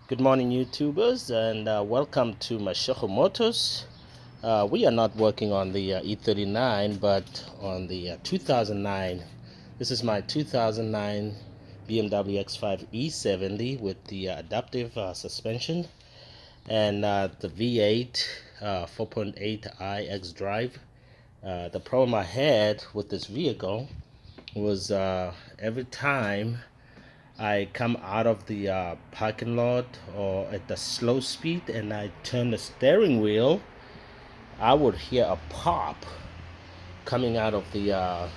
Good morning, YouTubers, and welcome to Mashoho Motors. We are not working on the E39, but on the 2009. This is my 2009 BMW X5 E70 with the adaptive suspension and the V8 4.8i Xdrive. The problem I had with this vehicle was every time I come out of the parking lot or at the slow speed and I turn the steering wheel, I would hear a pop coming out of the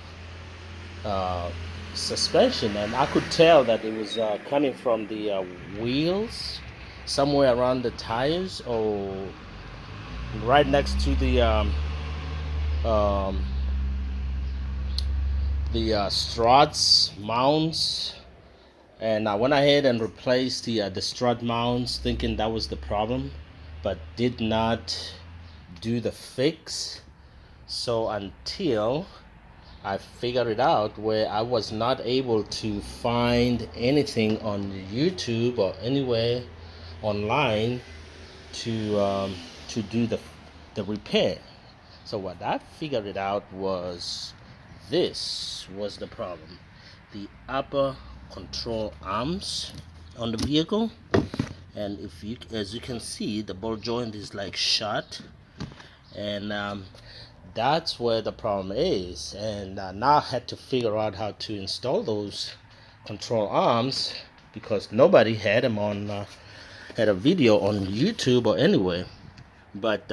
uh, suspension, and I could tell that it was coming from the wheels, somewhere around the tires, or right next to um, the struts, mounts. And I went ahead and replaced the strut mounts, thinking that was the problem, but did not do the fix. So until I figured it out, where I was not able to find anything on YouTube or anywhere online to do the repair. So what I figured it out was this was the problem: the upper control arms on the vehicle. And if you, as you can see, the ball joint is like shut, and that's where the problem is. And now I had to figure out how to install those control arms, because nobody had them on had a video on YouTube or anywhere. But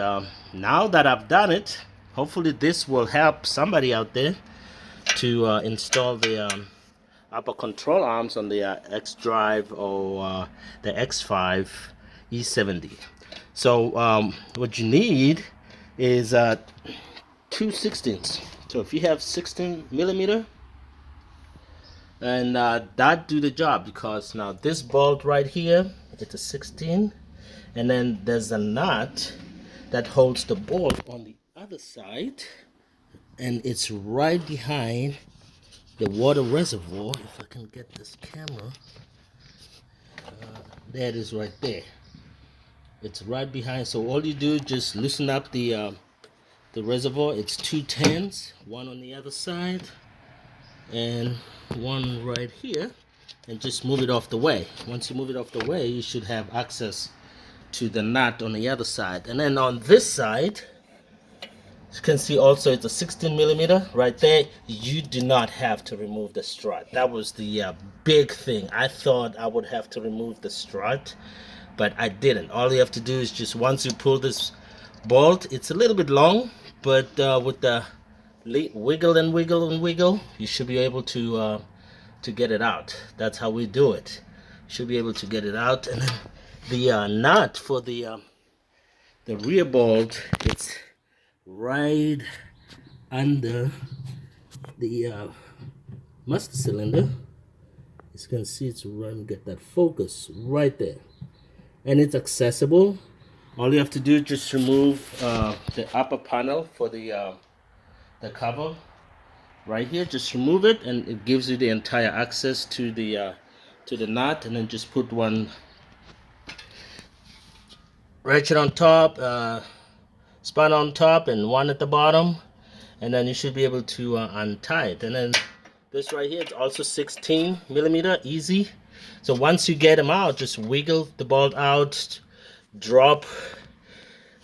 now that I've done it, hopefully this will help somebody out there to install the upper control arms on the Xdrive or the X5 E70. So what you need is 2/16. So if you have 16 millimeter, and that do the job, because now this bolt right here, it's a 16, and then there's a nut that holds the bolt on the other side, and it's right behind the water reservoir. If I can get this camera, there it is right there. It's right behind. So all you do, just loosen up the reservoir. It's 2 10s, one on the other side and one right here, and just move it off the way. Once you move it off the way, you should have access to the nut on the other side. And then on this side, you can see also it's a 16 millimeter right there. You do not have to remove the strut. That was the big thing. I thought I would have to remove the strut, but I didn't. All you have to do is just, once you pull this bolt, it's a little bit long, but with the wiggle and wiggle and wiggle, you should be able to get it out. That's how we do it. You should be able to get it out. And then the nut for the rear bolt, it's right under the master cylinder. As you can see, it's right, get that focus right there, and it's accessible. All you have to do is just remove the upper panel for the cover right here. Just remove it, and it gives you the entire access to the nut. And then just put one ratchet on top, span on top, and one at the bottom, and then you should be able to untie it. And then this right here, it's also 16 millimeter, easy. So once you get them out, just wiggle the bolt out, drop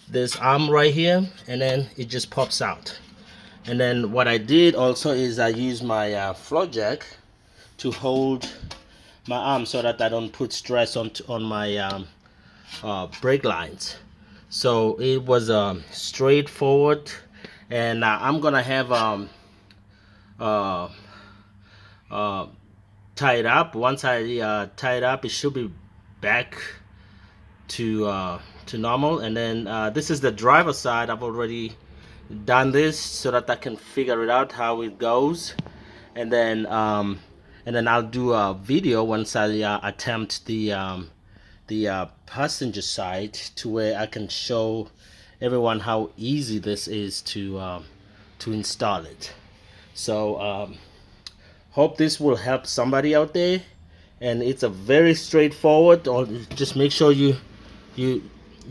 this arm right here, and then it just pops out. And then what I did also is I used my floor jack to hold my arm so that I don't put stress on my brake lines. So it was straightforward, and I'm gonna have uh, tie it up. Once I tie it up, it should be back to normal. And then this is the driver's side. I've already done this so that I can figure it out how it goes, and then I'll do a video once I attempt the passenger side, to where I can show everyone how easy this is to install it. So hope this will help somebody out there, and it's a very straightforward. Or just make sure you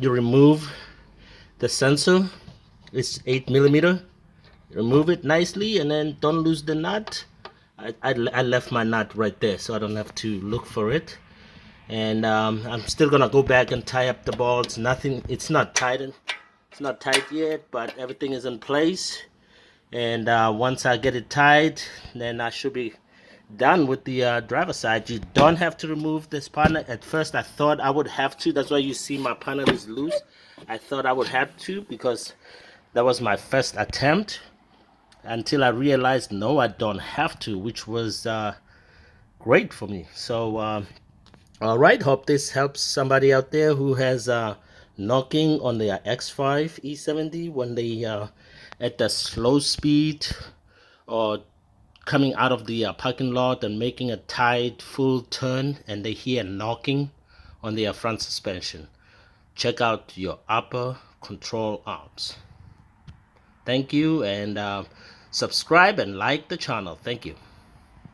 remove the sensor. It's 8mm. Remove it nicely, and then don't lose the nut. I left my nut right there, so I don't have to look for it. And I'm still gonna go back and tie up the bolts. It's not tightened. It's not tight yet, but everything is in place. And once I get it tied, then I should be done with the driver side. You don't have to remove this panel. At first I thought I would have to. That's why you see my panel is loose. I thought I would have to because that was my first attempt, until I realized no, I don't have to, which was great for me. So all right, hope this helps somebody out there who has knocking on their X5 E70 when they at the slow speed, or coming out of the parking lot and making a tight full turn, and they hear knocking on their front suspension. Check out your upper control arms. Thank you, and subscribe and like the channel. Thank you.